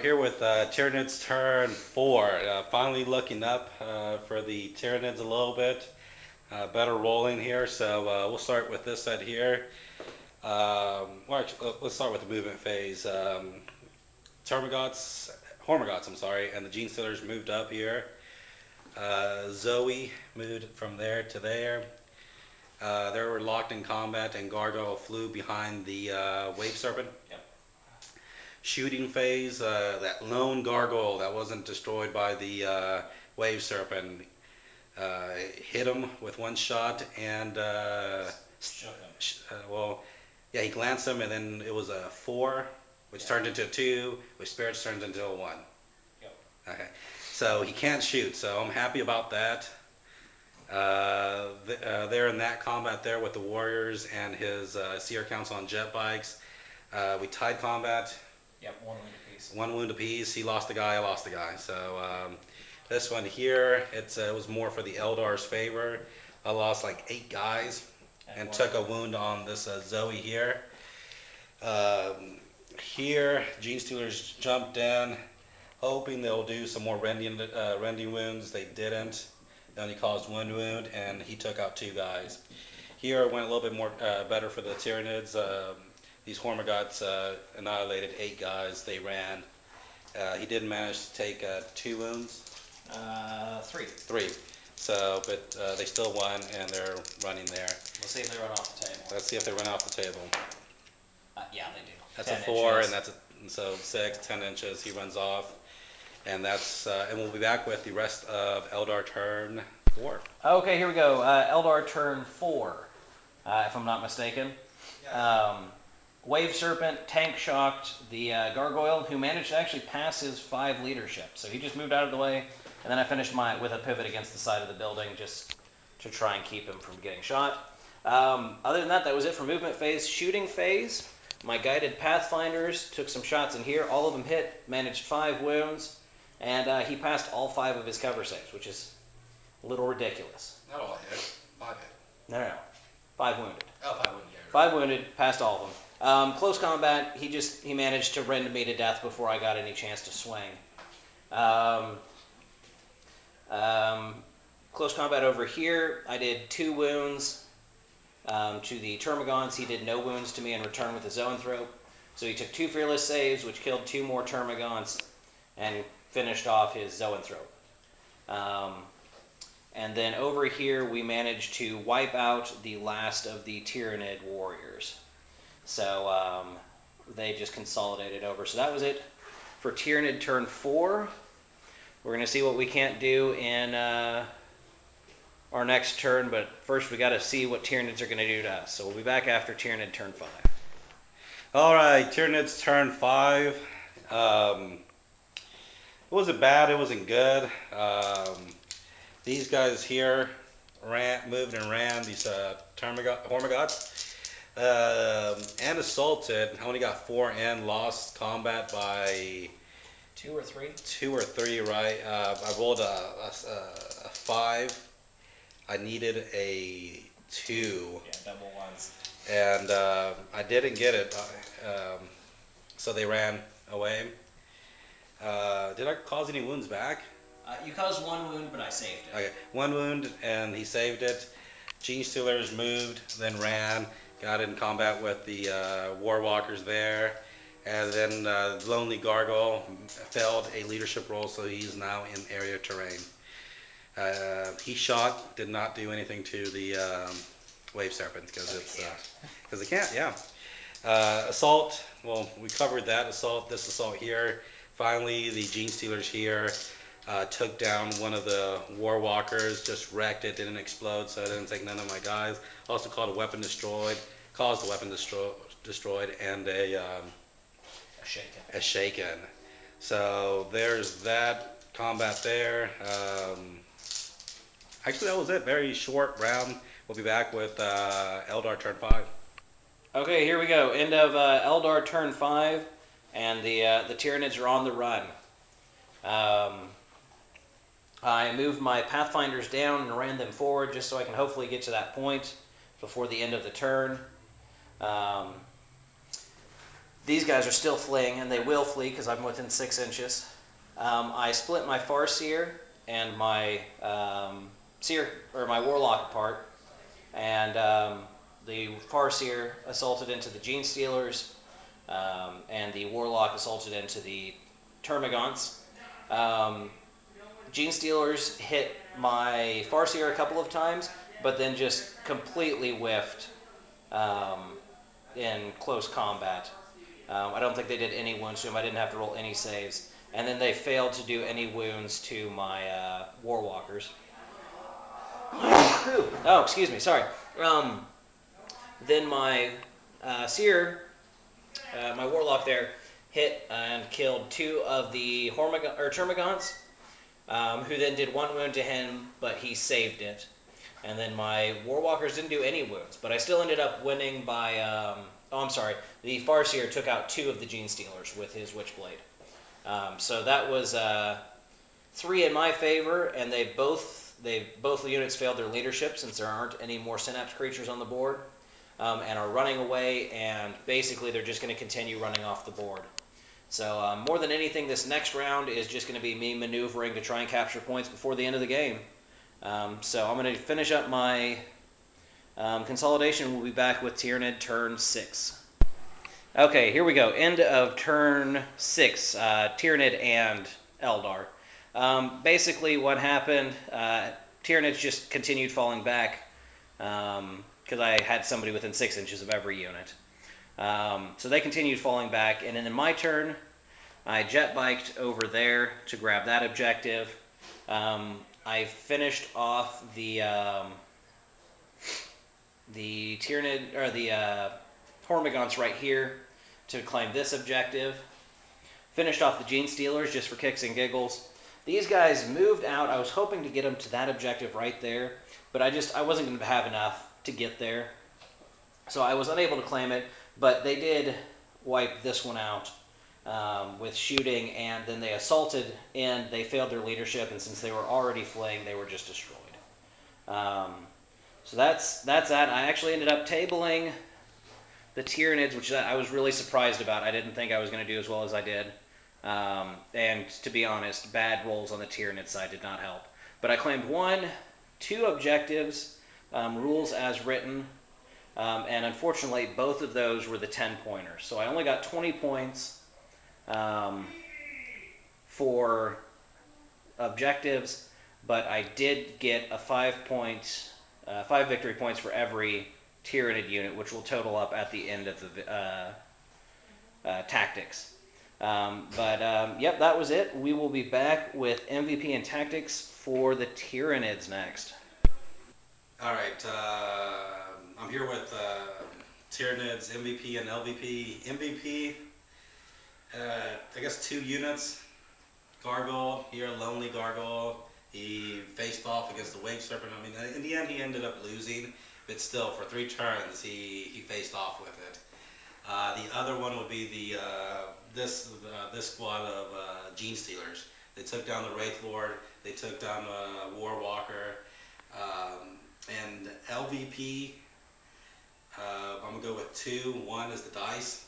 we're here with Tyranids turn 4. Finally looking up for the Tyranids a little bit. Better rolling here, so we'll start with this set here. Let's start with the movement phase. Hormagots, I'm sorry, and the Gene Stealers moved up here. Zoe moved from there to there. They were locked in combat, and Gargoyle flew behind the Wave Serpent. Yep. Shooting phase, that lone Gargoyle that wasn't destroyed by the Wave Serpent hit him with one shot, and he glanced him, and then it was a 4, which turned into a 2, which Spirits turned into a 1. Yep. Okay, so he can't shoot, so I'm happy about that. They're in that combat there with the Warriors and his Seer Council on jet bikes. We tied combat. Yep, 1 wound apiece. 1 wound apiece. He lost a guy, I lost a guy. So this one here, it was more for the Eldar's favor. I lost like 8 guys and took a wound on this Zoe here. Here, Gene Stealers jumped in, hoping they'll do some more rending wounds. They didn't. They only caused 1 wound, and he took out 2 guys. Here it went a little bit more better for the Tyranids. These Hormagots annihilated 8 guys. They ran. He did manage to take 2 wounds. 3. 3. So, but they still won, and they're running there. Let's see if they run off the table. Let's see if they run off the table. Yeah, they do. That's a 4, and that's so 6, 10 inches. He runs off, and that's and we'll be back with the rest of Eldar turn 4. Okay, here we go. Eldar turn 4, if I'm not mistaken. Wave Serpent tank shocked the Gargoyle, who managed to actually pass his 5 leadership. So he just moved out of the way, and then I finished with a pivot against the side of the building just to try and keep him from getting shot. Other than that, that was it for movement phase. Shooting phase, my guided Pathfinders took some shots in here. All of them hit, managed 5 wounds, and he passed all 5 of his cover saves, which is a little ridiculous. Not all hit. 5 hit. No. 5 wounded. Oh, 5 wounded. 5 wounded, passed all of them. Close combat, he managed to rend me to death before I got any chance to swing. Close combat over here, I did 2 wounds to the Termagants. He did no wounds to me in return with the Zoanthrope. So he took 2 fearless saves, which killed 2 more Termagants, and finished off his Zoanthrope. And then over here, we managed to wipe out the last of the Tyranid warriors. So they just consolidated over. So that was it for Tyranid turn 4. We're going to see what we can't do in our next turn, but first we got to see what Tyranids are going to do to us. So we'll be back after Tyranid turn 5. All right, Tyranids turn 5. It wasn't bad. It wasn't good. These guys here moved and ran. These Hormagots. And assaulted. I only got 4 and lost combat by 2 or 3. 2 or 3, right? I rolled a 5. I needed a 2. Yeah, double ones. And I didn't get it. So they ran away. Did I cause any wounds back? You caused 1 wound, but I saved it. Okay, 1 wound, and he saved it. Gene Stealers moved, then ran. Got in combat with the Warwalkers there, and then Lonely Gargoyle failed a leadership role, so he's now in area terrain. He shot, did not do anything to the Wave Serpent because it can't. Yeah. Assault. Well, we covered that assault. This assault here. Finally, the Gene Stealers here took down one of the Warwalkers, just wrecked it, didn't explode, so I didn't take none of my guys. Also caused a weapon destroyed, and a shaken. So there's that combat there. Actually, that was it. Very short round. We'll be back with Eldar turn 5. Okay, here we go. End of Eldar turn 5, and the Tyranids are on the run. I moved my Pathfinders down and ran them forward just so I can hopefully get to that point before the end of the turn. These guys are still fleeing, and they will flee because I'm within 6 inches. I split my Farseer and my Seer, or my Warlock apart, and the Farseer assaulted into the Gene Stealers, and the Warlock assaulted into the Termagants. Gene Stealers hit my Farseer a couple of times, but then just completely whiffed in close combat. I don't think they did any wounds to him. I didn't have to roll any saves. And then they failed to do any wounds to my Warwalkers. Oh, excuse me, sorry. Then my Seer, my Warlock there, hit and killed 2 of the Termagants, who then did 1 wound to him, but he saved it. And then my Warwalkers didn't do any wounds, but I still ended up winning by... the Farseer took out 2 of the Gene Stealers with his Witchblade. So that was 3 in my favor, and both the units failed their leadership since there aren't any more Synapse creatures on the board, and are running away, and basically they're just going to continue running off the board. So more than anything, this next round is just going to be me maneuvering to try and capture points before the end of the game. So I'm going to finish up my consolidation. We'll be back with Tyranid turn 6. Okay, here we go. End of turn 6, Tyranid and Eldar. Basically what happened, Tyranids just continued falling back because I had somebody within 6 inches of every unit. So they continued falling back, and then in my turn, I jet biked over there to grab that objective. I finished off the Tyranid, or the Hormigons right here to claim this objective. Finished off the Gene Stealers just for kicks and giggles. These guys moved out. I was hoping to get them to that objective right there, but I wasn't going to have enough to get there, so I was unable to claim it. But they did wipe this one out with shooting, and then they assaulted in. They failed their leadership, and since they were already fleeing, they were just destroyed. So that's that. I actually ended up tabling the Tyranids, which I was really surprised about. I didn't think I was going to do as well as I did. And to be honest, bad rolls on the Tyranid side did not help. But I claimed 2 objectives, rules as written, and unfortunately both of those were the 10-pointers. So I only got 20 points for objectives, but I did get a 5 victory points for every Tyranid unit, which will total up at the end of the tactics. Yep, that was it. We will be back with MVP and tactics for the Tyranids next. All right, I'm here with Tyranids MVP and LVP. MVP, I guess 2 units. Gargoyle here, Lonely Gargoyle. He faced off against the Wave Serpent. I mean, in the end, he ended up losing, but still, for 3 turns, he faced off with it. The other one would be this squad of Gene Stealers. They took down the Wraith Lord. They took down Warwalker. And LVP, I'm gonna go with 2. 1 is the dice.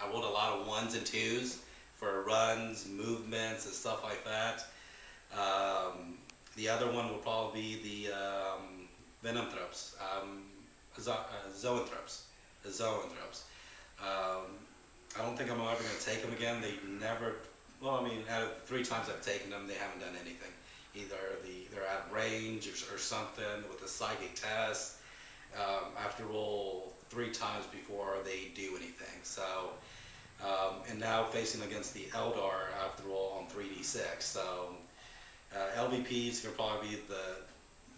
I rolled a lot of 1s and 2s for runs, movements, and stuff like that. The other one will probably be the Venomthropes, Zoanthropes, the Zoanthropes. I don't think I'm ever going to take them again. They never, well, I mean, out of 3 times I've taken them, they haven't done anything. Either they're out of range or something with a psychic test. I have to roll 3 times before they do anything. So, and now facing against the Eldar, I have to roll on 3d6. So, LVPs can probably be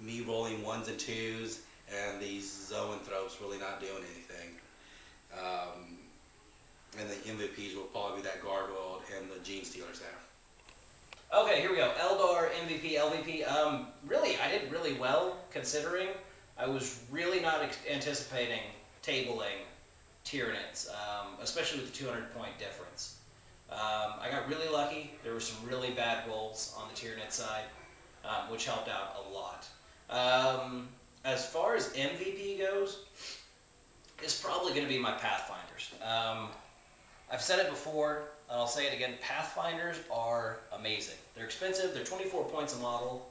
me rolling 1s and 2s, and these Zoanthropes really not doing anything. And the MVPs will probably be that Gargoyle and the Gene Stealers there. Okay, here we go. Eldar, MVP, LVP. Really, I did really well considering. I was really not anticipating tabling Tyranids, especially with the 200-point difference. I got really lucky. There were some really bad rolls on the Tyranid side, which helped out a lot. As far as MVP goes, it's probably going to be my Pathfinders. I've said it before, and I'll say it again. Pathfinders are amazing. They're expensive. They're 24 points a model,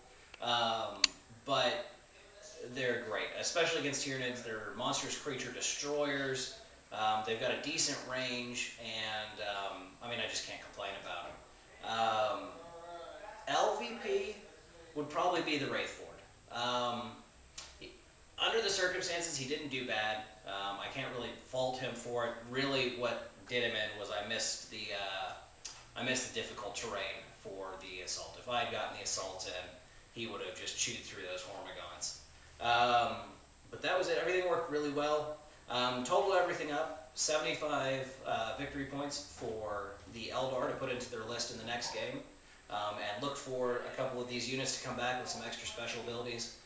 but they're great, especially against Tyranids. They're monstrous creature destroyers. They've got a decent range, and I mean, I just can't complain about them. LVP would probably be the Wraithford. Under the circumstances, he didn't do bad. I can't really fault him for it. Really, what did him in was I missed the difficult terrain for the assault. If I had gotten the assault in, he would have just chewed through those Hormigons. But that was it. Everything worked really well. Total everything up, 75 victory points for the Eldar to put into their list in the next game. And look for a couple of these units to come back with some extra special abilities.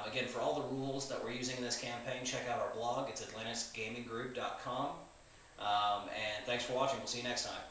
Again, for all the rules that we're using in this campaign, check out our blog. It's atlantisgaminggroup.com. And thanks for watching. We'll see you next time.